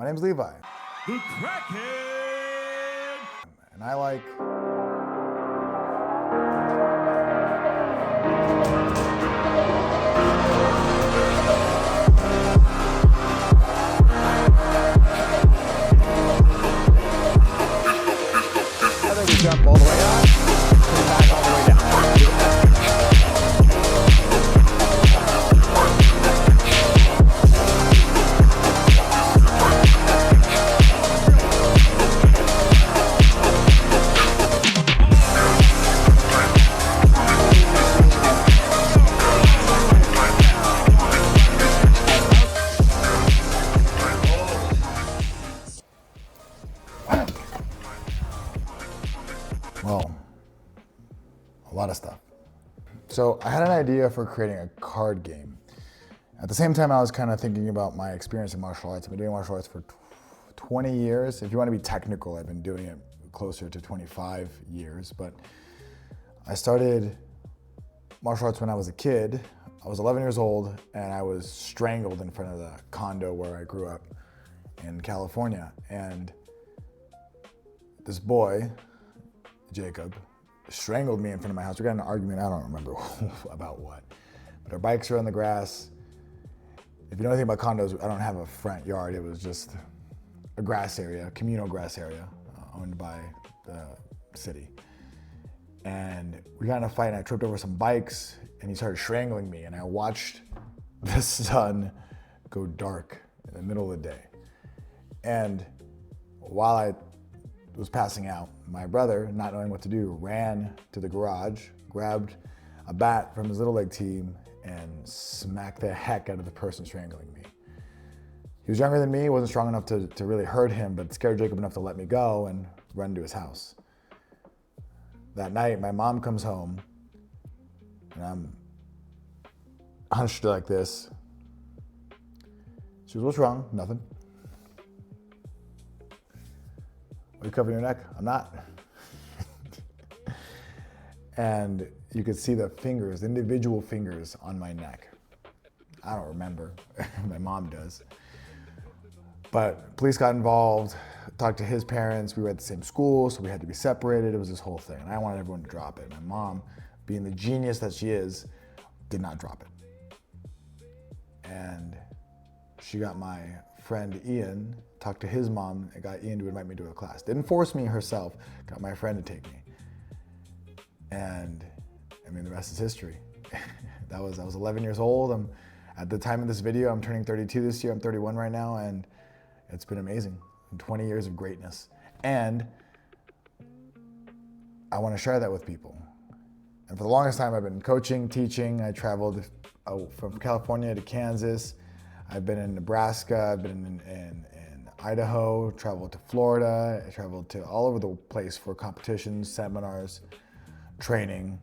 My name's Levi. The Crackhead! And I like... I think we jump all the way up, and back all the way down. Well, a lot of stuff. So I had an idea for creating a card game. At the same time, I was kind of thinking about my experience in martial arts. I've been doing martial arts for 20 years. If you want to be technical, I've been doing it closer to 25 years. But I started martial arts when I was a kid. I was 11 years old, and I was strangled in front of the condo where I grew up in California. And this boy, Jacob, strangled me in front of my house. We got in an argument, I don't remember about what. But our bikes are on the grass. If you know anything about condos, I don't have a front yard. It was just a grass area, a communal grass area owned by the city. And we got in a fight and I tripped over some bikes and he started strangling me and I watched the sun go dark in the middle of the day. And while I was passing out, my brother, not knowing what to do, ran to the garage, grabbed a bat from his Little League team and smacked the heck out of the person strangling me. He was younger than me, wasn't strong enough to really hurt him, but scared Jacob enough to let me go and run to his house. That night, my mom comes home and I'm hunched like this. She goes, "What's wrong?" "Nothing." "Are you covering your neck?" "I'm not." And you could see the fingers, individual fingers on my neck. I don't remember. My mom does. But police got involved, talked to his parents. We were at the same school, so we had to be separated. It was this whole thing. And I wanted everyone to drop it. My mom, being the genius that she is, did not drop it. And she got my friend Ian, talked to his mom, and got Ian to invite me to a class. Didn't force me herself, got my friend to take me. And I mean, the rest is history. I was 11 years old. At the time of this video, I'm turning 32 this year. I'm 31 right now, and it's been amazing. 20 years of greatness. And I want to share that with people. And for the longest time, I've been coaching, teaching. I traveled from California to Kansas. I've been in Nebraska. I've been in Idaho, traveled to Florida. I traveled to all over the place for competitions, seminars, training.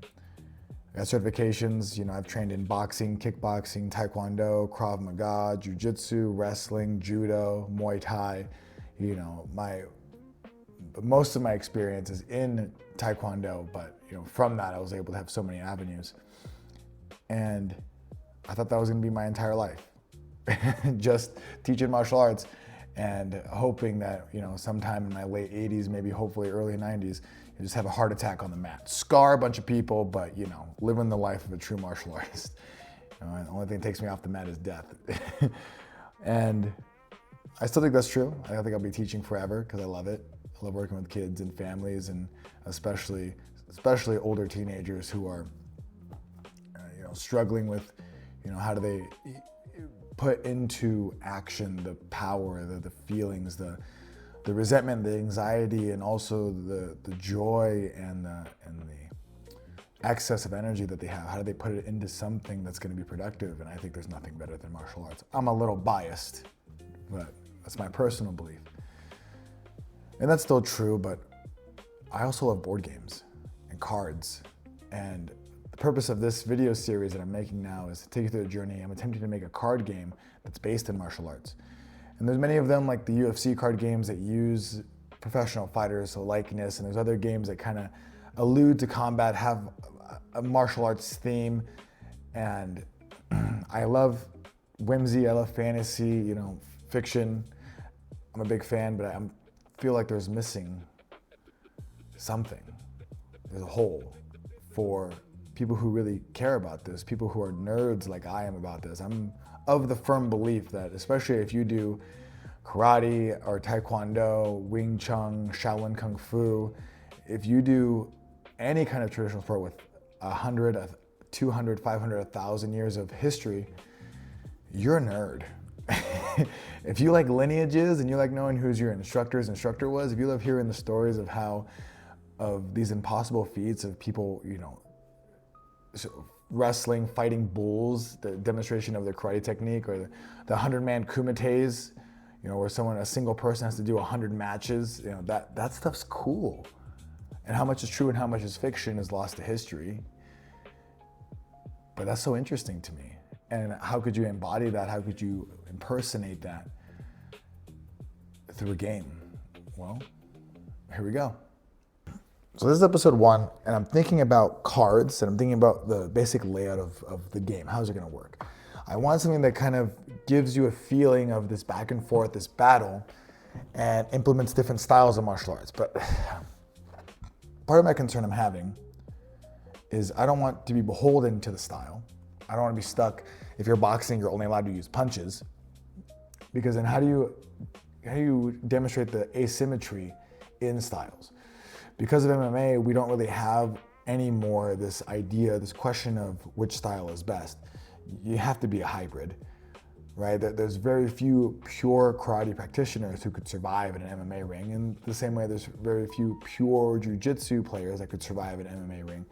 I got certifications. You know, I've trained in boxing, kickboxing, taekwondo, Krav Maga, jiu-jitsu, wrestling, judo, Muay Thai. You know, most of my experience is in taekwondo, but you know, from that I was able to have so many avenues. And I thought that was gonna be my entire life. Just teaching martial arts and hoping that, you know, sometime in my late 80s, maybe hopefully early 90s, you just have a heart attack on the mat. Scar a bunch of people, but you know, living the life of a true martial artist. You know, the only thing that takes me off the mat is death. And I still think that's true. I think I'll be teaching forever because I love it. I love working with kids and families, and especially older teenagers who are, you know, struggling with, you know, how do they put into action the power, the feelings, the resentment, the anxiety, and also the joy and the excess of energy that they have. How do they put it into something that's going to be productive? And I think there's nothing better than martial arts. I'm a little biased, but that's my personal belief. And that's still true, but I also love board games and cards. And the purpose of this video series that I'm making now is to take you through the journey. I'm attempting to make a card game that's based in martial arts. And there's many of them, like the UFC card games, that use professional fighters' likeness, and there's other games that kind of allude to combat, have a martial arts theme. And I love whimsy, I love fantasy, you know, fiction. I'm a big fan, but I feel like there's missing something. There's a hole for people who really care about this, people who are nerds like I am about this. I'm of the firm belief that, especially if you do karate or taekwondo, Wing Chun, Shaolin Kung Fu, if you do any kind of traditional sport with 100, 200, 500, 1,000 years of history, you're a nerd. If you like lineages and you like knowing who's your instructor's instructor was, if you love hearing the stories of these impossible feats of people, wrestling, fighting bulls, the demonstration of their karate technique, or the 100-man kumites, where a single person has to do 100 matches, that stuff's cool. And how much is true and how much is fiction is lost to history. But that's so interesting to me. And how could you embody that? How could you impersonate that through a game? Well, here we go. So this is episode 1, and I'm thinking about cards, and I'm thinking about the basic layout of the game. How's it gonna work? I want something that kind of gives you a feeling of this back and forth, this battle, and implements different styles of martial arts. But part of my concern I'm having is I don't want to be beholden to the style. I don't want to be stuck. If you're boxing, you're only allowed to use punches, because then how do you demonstrate the asymmetry in styles? Because of MMA, we don't really have anymore this idea, this question of which style is best. You have to be a hybrid, right? There's very few pure karate practitioners who could survive in an MMA ring, in the same way there's very few pure jiu-jitsu players that could survive in an MMA ring.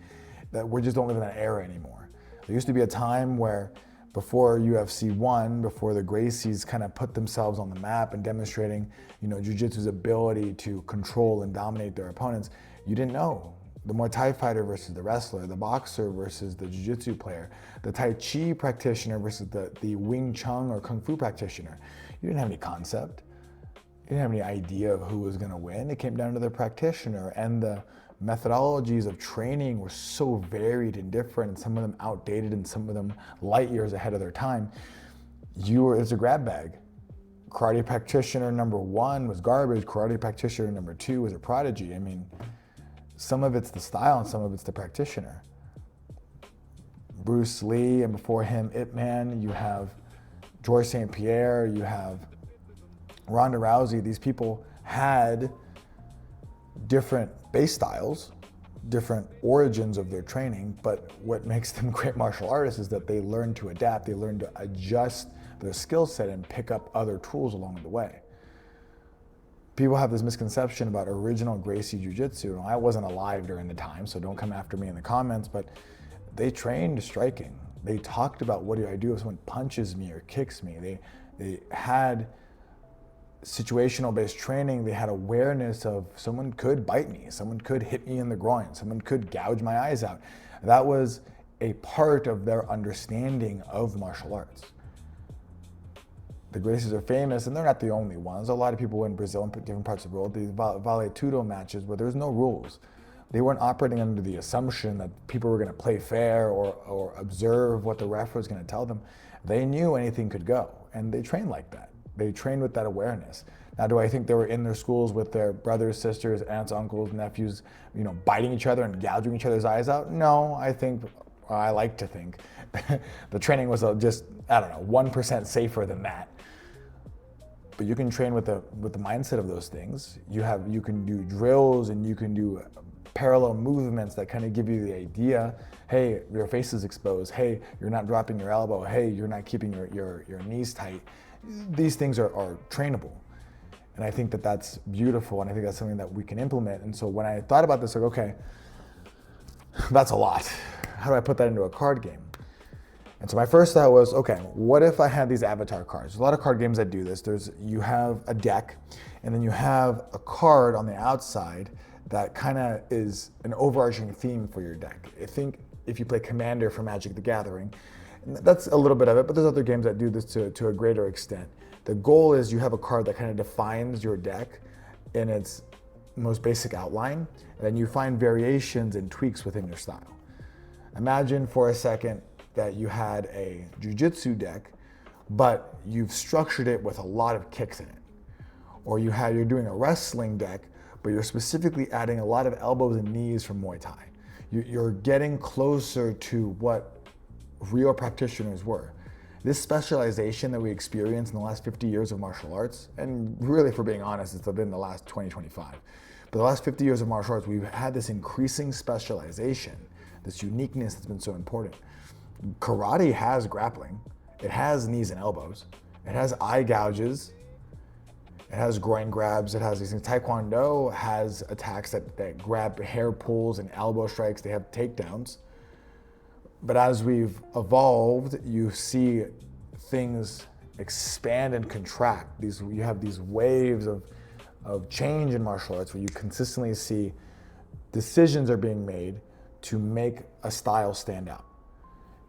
That we just don't live in that era anymore. There used to be a time where before UFC 1, before the Gracies kind of put themselves on the map and demonstrating, jiu-jitsu's ability to control and dominate their opponents, you didn't know. The Muay Thai fighter versus the wrestler, the boxer versus the jiu-jitsu player, the Tai Chi practitioner versus the Wing Chun or Kung Fu practitioner. You didn't have any concept. You didn't have any idea of who was gonna win. It came down to the practitioner, and the methodologies of training were so varied and different, and some of them outdated and some of them light years ahead of their time. It's a grab bag. Karate practitioner number 1 was garbage. Karate practitioner number 2 was a prodigy. I mean, some of it's the style and some of it's the practitioner. Bruce Lee, and before him, Ip Man. You have George St. Pierre. You have Ronda Rousey. These people had different base styles, different origins of their training, but what makes them great martial artists is that they learn to adapt, they learn to adjust their skill set and pick up other tools along the way. People have this misconception about original Gracie Jiu-Jitsu. I wasn't alive during the time, so don't come after me in the comments, but they trained striking. They talked about, what do I do if someone punches me or kicks me? They had situational based training. They had awareness of someone could bite me, someone could hit me in the groin, someone could gouge my eyes out. That was a part of their understanding of martial arts. The Gracies are famous, and they're not the only ones. A lot of people in Brazil and different parts of the world, these Vale Tudo matches where there's no rules. They weren't operating under the assumption that people were going to play fair or observe what the ref was going to tell them. They knew anything could go, and they trained like that. They trained with that awareness. Now, do I think they were in their schools with their brothers, sisters, aunts, uncles, nephews, biting each other and gouging each other's eyes out? No, I like to think the training was just, 1% safer than that. But you can train with the mindset of those things. You can do drills and you can do parallel movements that kind of give you the idea, hey, your face is exposed. Hey, you're not dropping your elbow. Hey, you're not keeping your knees tight. These things are trainable. And I think that that's beautiful, and I think that's something that we can implement. And so when I thought about this, okay, that's a lot. How do I put that into a card game? And so my first thought was, okay, what if I had these avatar cards? There's a lot of card games that do this. You have a deck, and then you have a card on the outside that kind of is an overarching theme for your deck. I think if you play Commander for Magic the Gathering, that's a little bit of it, but there's other games that do this to a greater extent. The goal is you have a card that kind of defines your deck in its most basic outline, and then you find variations and tweaks within your style. Imagine for a second that you had a jiu-jitsu deck, but you've structured it with a lot of kicks in it. or you're doing a wrestling deck, but you're specifically adding a lot of elbows and knees from Muay Thai. You're getting closer to what real practitioners were. This specialization that we experienced in the last 50 years of martial arts, and really, if we're being honest, it's been the last 20, 25. But the last 50 years of martial arts, we've had this increasing specialization, this uniqueness that's been so important. Karate has grappling, it has knees and elbows, it has eye gouges, it has groin grabs, it has these things. Taekwondo has attacks that grab hair pulls and elbow strikes, they have takedowns. But as we've evolved, you see things expand and contract. You have these waves of change in martial arts where you consistently see decisions are being made to make a style stand out.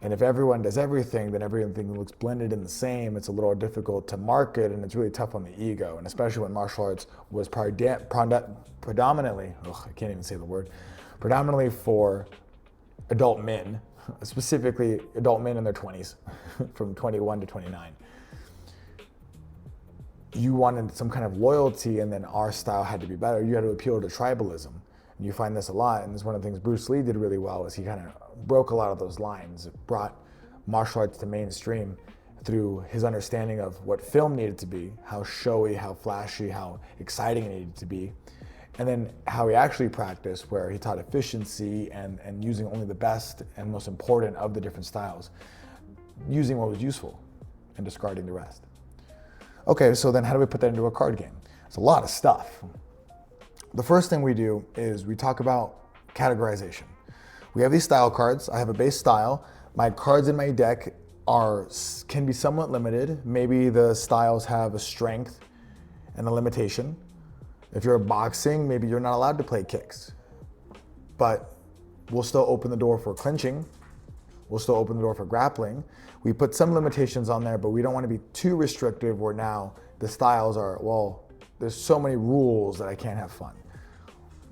And if everyone does everything, then everything looks blended in the same. It's a little difficult to market, and it's really tough on the ego. And especially when martial arts was predominantly, I can't even say the word, predominantly for adult men, specifically adult men in their 20s, from 21 to 29. You wanted some kind of loyalty, and then our style had to be better. You had to appeal to tribalism. And you find this a lot, and this is one of the things Bruce Lee did really well, is he kind of broke a lot of those lines. It brought martial arts to mainstream through his understanding of what film needed to be, how showy, how flashy, how exciting it needed to be, and then how he actually practiced, where he taught efficiency and using only the best and most important of the different styles, using what was useful and discarding the rest. Okay, so then how do we put that into a card game? It's a lot of stuff. The first thing we do is we talk about categorization. We have these style cards. I have a base style. My cards in my deck can be somewhat limited. Maybe the styles have a strength and a limitation. If you're boxing, maybe you're not allowed to play kicks, but we'll still open the door for clinching. We'll still open the door for grappling. We put some limitations on there, but we don't want to be too restrictive where now the styles are, well, there's so many rules that I can't have fun.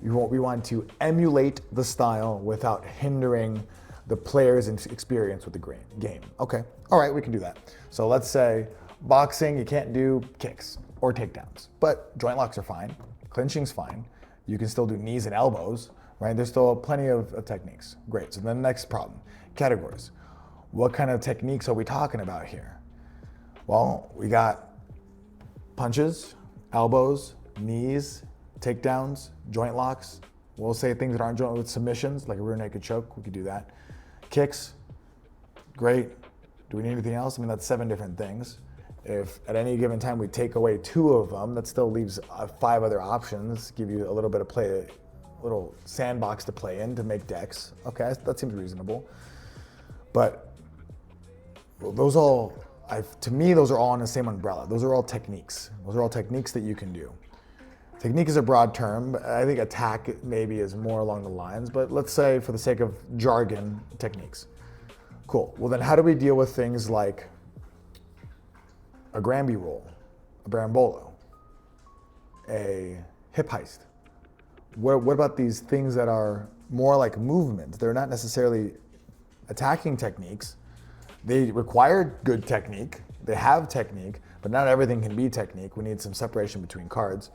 We want to emulate the style without hindering the player's experience with the game. Okay, all right, we can do that. So let's say boxing, you can't do kicks or takedowns, but joint locks are fine, clinching's fine. You can still do knees and elbows, right? There's still plenty of techniques. Great, so then the next problem, categories. What kind of techniques are we talking about here? Well, we got punches, elbows, knees, takedowns, joint locks. We'll say things that aren't joint with submissions, like a rear naked choke, we could do that. Kicks, great. Do we need anything else? I mean, that's 7 different things. If at any given time we take away 2 of them, that still leaves 5 other options, give you a little bit of play, a little sandbox to play in to make decks. Okay, that seems reasonable. But those all, to me, those are all in the same umbrella. Those are all techniques. Those are all techniques that you can do. Technique is a broad term. I think attack maybe is more along the lines, but let's say for the sake of jargon, techniques. Cool. Well, then how do we deal with things like a Granby roll, a Barambolo, a hip heist? What about these things that are more like movements? They're not necessarily attacking techniques. They require good technique. They have technique, but not everything can be technique. We need some separation between cards.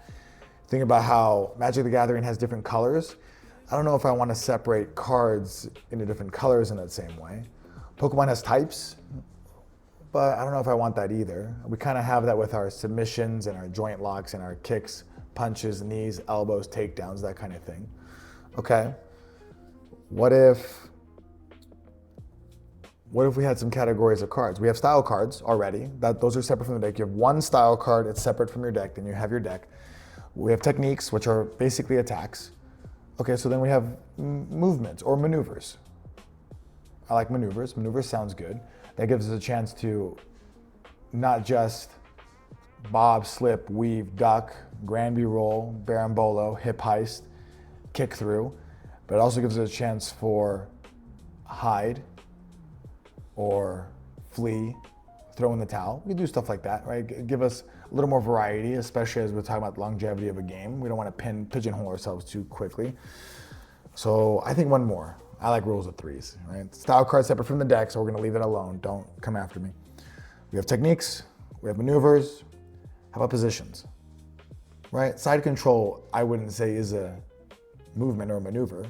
Think about how Magic the Gathering has different colors. I don't know if I want to separate cards into different colors in that same way. Pokemon has types, but I don't know if I want that either. We kind of have that with our submissions and our joint locks and our kicks, punches, knees, elbows, takedowns, that kind of thing. Okay, what if we had some categories of cards? We have style cards already. Those are separate from the deck. You have one style card, it's separate from your deck, then you have your deck. We have techniques, which are basically attacks. Okay, so then we have movements or maneuvers. I like maneuvers. Maneuvers sounds good. That gives us a chance to not just bob, slip, weave, duck, Granby roll, Barambolo, hip heist, kick through, but it also gives us a chance for hide or flee, throw in the towel. We can do stuff like that, right? Give us a little more variety, especially as we're talking about the longevity of a game. We don't want to pigeonhole ourselves too quickly. So I think one more. I like rules of 3s, right? Style cards separate from the deck, so we're gonna leave it alone. Don't come after me. We have techniques, we have maneuvers. How about positions? right? Side control, I wouldn't say is a movement or a maneuver.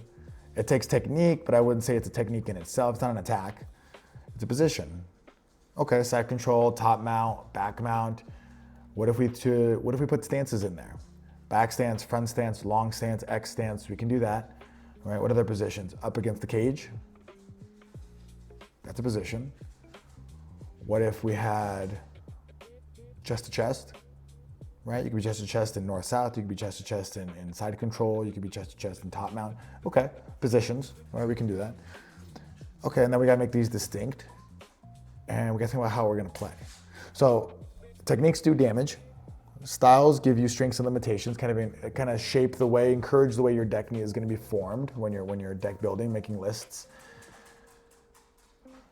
It takes technique, but I wouldn't say it's a technique in itself. It's not an attack. It's a position. Okay, side control, top mount, back mount. What if we put stances in there? Back stance, front stance, long stance, X stance. We can do that. Right? What other positions? Up against the cage. That's a position. What if we had chest to chest? Right? You could be chest to chest in north south. You could be chest to chest in side control. You could be chest to chest in top mount. Okay, positions. Right? We can do that. Okay, and then we got to make these distinct, and we got to think about how we're going to play. So techniques do damage. Styles give you strengths and limitations, kind of shape the way, encourage the way your deck is going to be formed when you're deck building, making lists.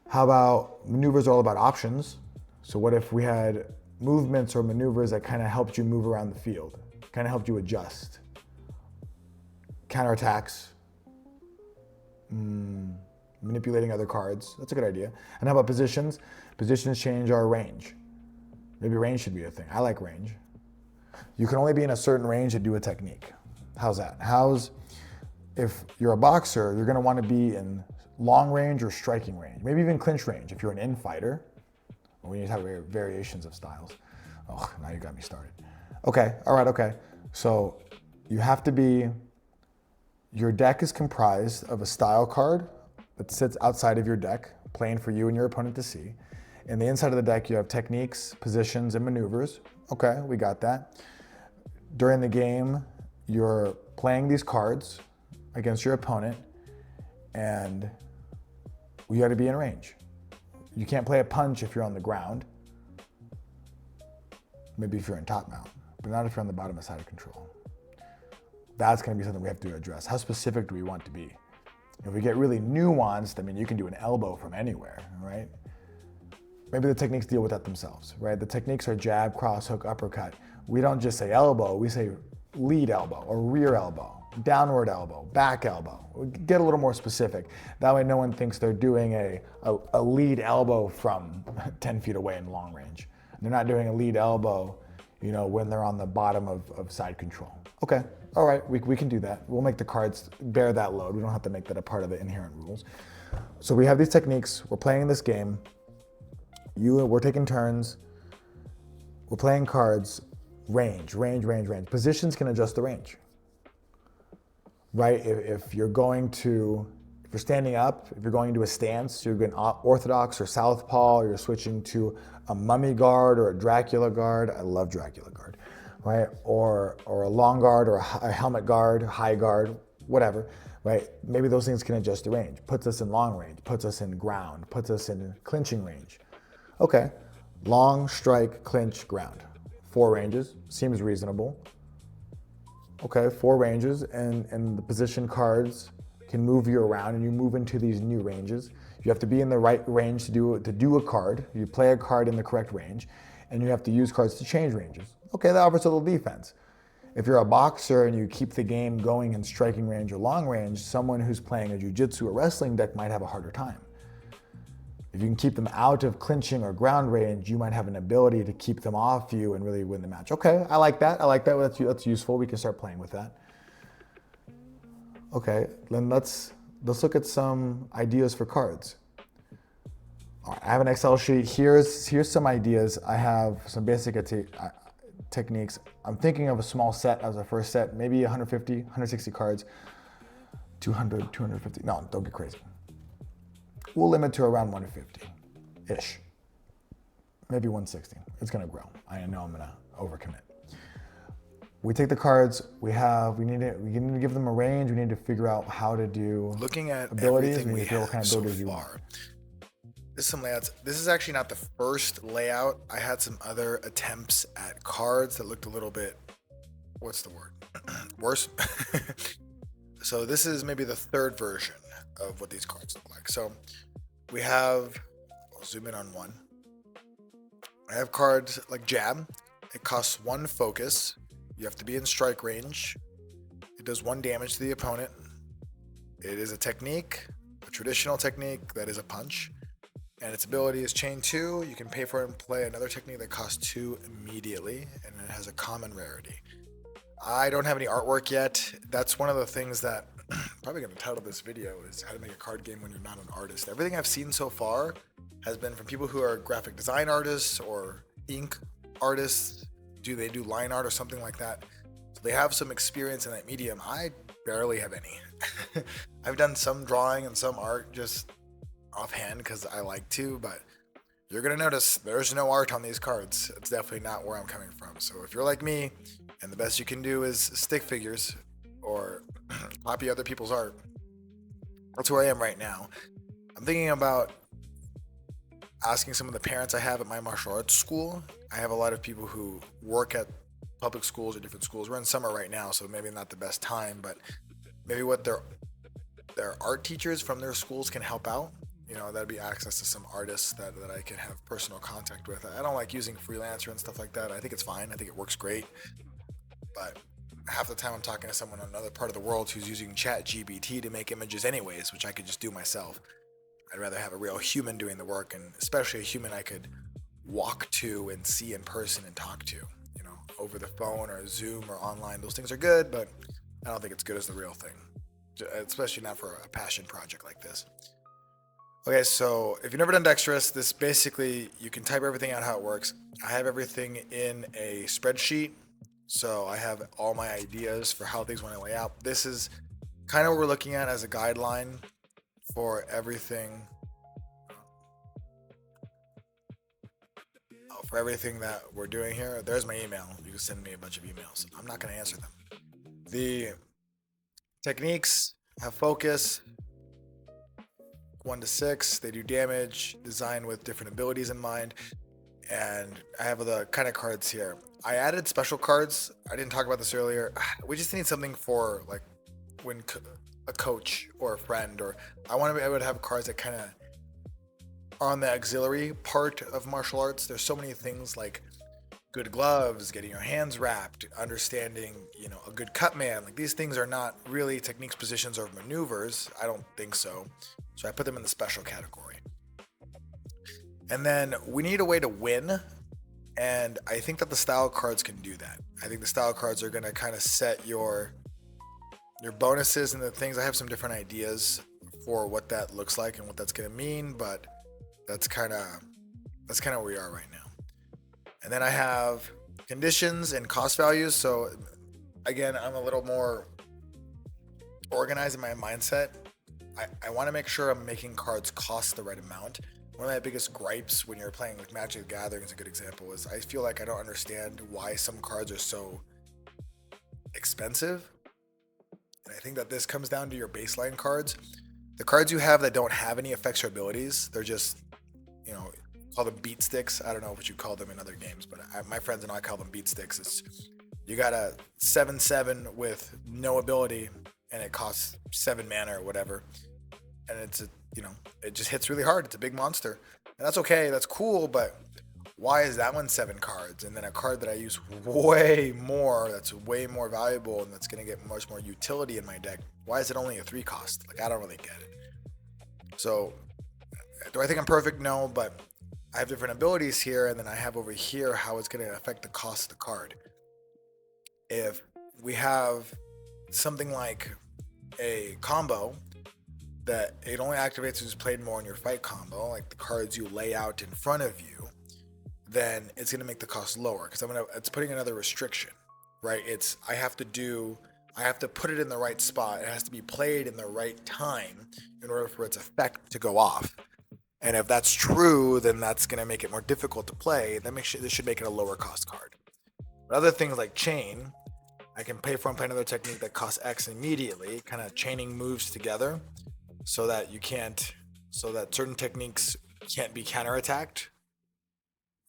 How about maneuvers are all about options? So what if we had movements or maneuvers that kind of helped you move around the field, kind of helped you adjust? Counterattacks, manipulating other cards. That's a good idea. And how about positions? Positions change our range. Maybe range should be a thing. I like range. You can only be in a certain range to do a technique. How's that? If you're a boxer, you're gonna wanna be in long range or striking range, maybe even clinch range if you're an in-fighter, or we need to have variations of styles. Oh, now you got me started. Okay, all right, okay. So you have to be, your deck is comprised of a style card that sits outside of your deck, playing for you and your opponent to see. In the inside of the deck, you have techniques, positions, and maneuvers. Okay, we got that. During the game, you're playing these cards against your opponent, and you got to be in range. You can't play a punch if you're on the ground. Maybe if you're in top mount, but not if you're on the bottom of side of control. That's going to be something we have to address. How specific do we want to be? If we get really nuanced, I mean, you can do an elbow from anywhere, right? Maybe the techniques deal with that themselves, right? The techniques are jab, cross, hook, uppercut. We don't just say elbow, we say lead elbow or rear elbow, downward elbow, back elbow. We get a little more specific. That way no one thinks they're doing a lead elbow from 10 feet away in long range. They're not doing a lead elbow, when they're on the bottom of side control. Okay, all right, we can do that. We'll make the cards bear that load. We don't have to make that a part of the inherent rules. So we have these techniques, we're playing this game. We're taking turns, we're playing cards, range. Positions can adjust the range, right? If you're standing up, if you're going to a stance, you're going orthodox or southpaw, or you're switching to a mummy guard or a Dracula guard. I love Dracula guard, right? Or a long guard or a helmet guard, high guard, whatever, right? Maybe those things can adjust the range. Puts us in long range, puts us in ground, puts us in clinching range. Okay, long, strike, clinch, ground. 4 ranges, seems reasonable. Okay, 4 ranges, and the position cards can move you around, and you move into these new ranges. You have to be in the right range to do a card. You play a card in the correct range, and you have to use cards to change ranges. Okay, that offers a little defense. If you're a boxer and you keep the game going in striking range or long range, someone who's playing a jiu-jitsu or wrestling deck might have a harder time. If you can keep them out of clinching or ground range, you might have an ability to keep them off you and really win the match. Okay, I like that. That's useful. We can start playing with that. Okay, then let's look at some ideas for cards. All right, I have an Excel sheet. Here's some ideas. I have some basic techniques. I'm thinking of a small set as a first set, maybe 150, 160 cards, 200, 250. No, don't get crazy. We'll limit to around 150-ish, maybe 160. It's gonna grow. I know I'm gonna overcommit. We take the cards. We need to give them a range. We need to figure out how to do Looking at abilities. everything we figure what kind have of so abilities you want. far, there's some layouts. This is actually not the first layout. I had some other attempts at cards that looked a little bit, what's the word? Worse. So this is maybe the third version of what these cards look like. So we have, I'll zoom in on one. I have cards like jab. It costs 1 focus. You have to be in strike range. It does 1 damage to the opponent. It is a technique, a traditional technique that is a punch. And its ability is chain 2. You can pay for it and play another technique that costs 2 immediately. And it has a common rarity. I don't have any artwork yet. That's one of the things that probably going to title this video is how to make a card game when you're not an artist. Everything I've seen so far has been from people who are graphic design artists or ink artists. They do line art or something like that? So they have some experience in that medium. I barely have any. I've done some drawing and some art just offhand because I like to, but you're going to notice there's no art on these cards. It's definitely not where I'm coming from. So if you're like me and the best you can do is stick figures or copy other people's art, that's where I am right now. I'm thinking about asking some of the parents I have at my martial arts school. I have a lot of people who work at public schools or different schools. We're in summer right now, so maybe not the best time, but maybe what their art teachers from their schools can help out. You know, that'd be access to some artists that I can have personal contact with. I don't like using freelancer and stuff like that. I think it's fine. I think it works great. But half the time I'm talking to someone in another part of the world who's using ChatGPT to make images anyways, which I could just do myself. I'd rather have a real human doing the work, and especially a human I could walk to and see in person and talk to. You know, over the phone or Zoom or online. Those things are good, but I don't think it's good as the real thing, especially not for a passion project like this. Okay, so if you've never done Dexterous, this basically, you can type everything out how it works. I have everything in a spreadsheet, so I have all my ideas for how things want to lay out. This is kind of what we're looking at as a guideline for everything. For everything that we're doing here. There's my email. You can send me a bunch of emails. I'm not going to answer them. The techniques have focus, 1 to 6. They do damage, designed with different abilities in mind. And I have the kind of cards here. I added special cards. I didn't talk about this earlier. We just need something for like when a coach or a friend, or I want to be able to have cards that kind of are on the auxiliary part of martial arts. There's so many things like good gloves, getting your hands wrapped, understanding, you know, a good cut man. Like these things are not really techniques, positions, or maneuvers. I don't think so. So I put them in the special category. And then we need a way to win. And I think that the style cards can do that. I think the style cards are going to kind of set your bonuses and the things. I have some different ideas for what that looks like and what that's going to mean, but that's kind of where we are right now. And then I have conditions and cost values. So again, I'm a little more organized in my mindset. I want to make sure I'm making cards cost the right amount. One of my biggest gripes when you're playing with Magic the Gathering is a good example, is I feel like I don't understand why some cards are so expensive. And I think that this comes down to your baseline cards. The cards you have that don't have any effects or abilities, they're just, you know, call them beat sticks. I don't know what you call them in other games, but my friends and I call them beat sticks. It's, you got a 7/7 with no ability and it costs 7 mana or whatever. And it's it just hits really hard. It's a big monster. And that's okay, that's cool, but why is that one 7 cards? And then a card that I use way more, that's way more valuable and that's gonna get much more utility in my deck, why is it only a 3 cost? Like, I don't really get it. So, do I think I'm perfect? No, but I have different abilities here, and then I have over here how it's gonna affect the cost of the card. If we have something like a combo that it only activates who's played more in your fight combo, like the cards you lay out in front of you, then it's going to make the cost lower because it's putting another restriction, right? I have to put it in the right spot. It has to be played in the right time in order for its effect to go off. And if that's true, then that's going to make it more difficult to play. This should make it a lower cost card. But other things like chain, I can pay for and play another technique that costs X immediately, kind of chaining moves together so that certain techniques can't be counterattacked.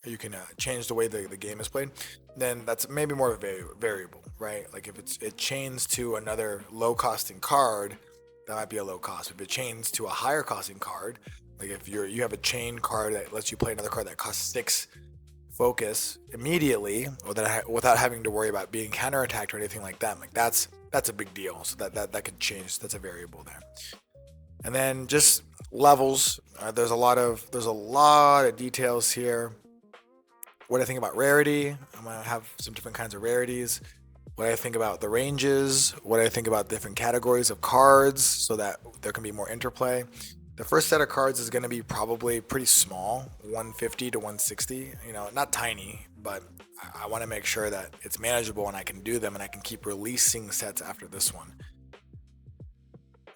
You can change the way the game is played. Then that's maybe more of a variable, right? Like if it chains to another low costing card, that might be a low cost. If it chains to a higher costing card, like if you have a chain card that lets you play another card that costs 6 focus immediately, or without having to worry about being counterattacked or anything like that, like that's a big deal. So that could change. That's a variable there. And then just levels. There's a lot of details here. What I think about rarity. I'm gonna have some different kinds of rarities. what I think about the ranges, what I think about different categories of cards so that there can be more interplay. The first set of cards is going to be probably pretty small, 150 to 160, not tiny, but I want to make sure that it's manageable and I can do them and I can keep releasing sets after this one.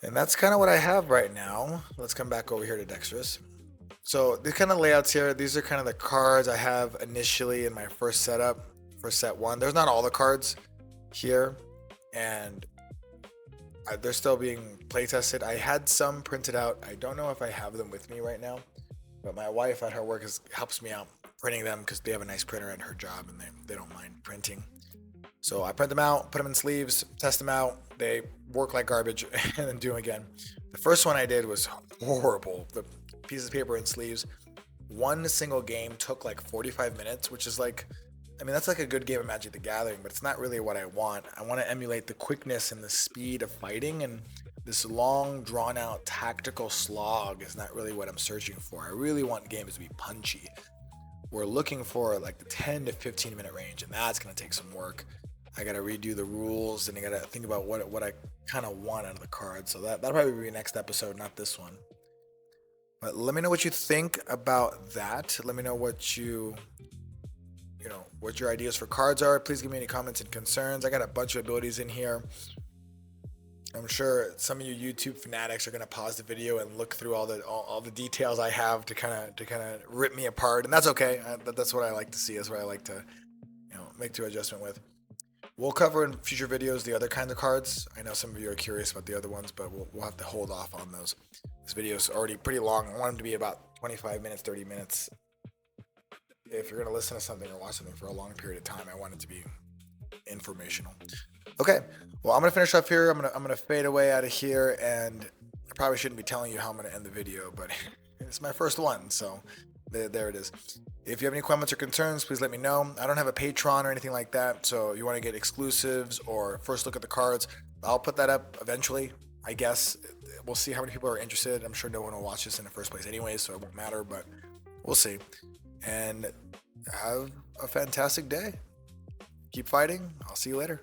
And that's kind of what I have right now. Let's come back over here to Dexterous. So the kind of layouts here, these are kind of the cards I have initially in my first setup for set one. There's not all the cards here, and they're still being play tested. I had some printed out. I don't know if I have them with me right now, but my wife at her work helps me out printing them because they have a nice printer at her job and they don't mind printing. So I print them out, put them in sleeves, test them out. They work like garbage and then do them again. The first one I did was horrible. The pieces of paper and sleeves. One single game took like 45 minutes, which is like, that's like a good game of Magic the Gathering, but it's not really what I want. I want to emulate the quickness and the speed of fighting, and this long, drawn-out tactical slog is not really what I'm searching for. I really want games to be punchy. We're looking for like the 10 to 15-minute range, and that's going to take some work. I got to redo the rules, and I got to think about what I kind of want out of the cards. So that'll probably be next episode, not this one. But let me know what you think about that. Let me know what what your ideas for cards are. Please give me any comments and concerns. I got a bunch of abilities in here. I'm sure some of you YouTube fanatics are going to pause the video and look through all the details I have to kind of rip me apart, and that's okay. That's what I like to see. That's what I like to make the adjustment with. We'll cover in future videos the other kinds of cards. I know some of you are curious about the other ones, but we'll have to hold off on those. This video is already pretty long. I want them to be about 25 minutes, 30 minutes. If you're going to listen to something or watch something for a long period of time, I want it to be informational. Okay, well, I'm going to finish up here. I'm going to fade away out of here, and I probably shouldn't be telling you how I'm going to end the video, but it's my first one, so there it is. If you have any comments or concerns, please let me know. I don't have a Patreon or anything like that, so if you want to get exclusives or first look at the cards, I'll put that up eventually, I guess. We'll see how many people are interested. I'm sure no one will watch this in the first place anyway, so it won't matter, but we'll see. And have a fantastic day. Keep fighting. I'll see you later.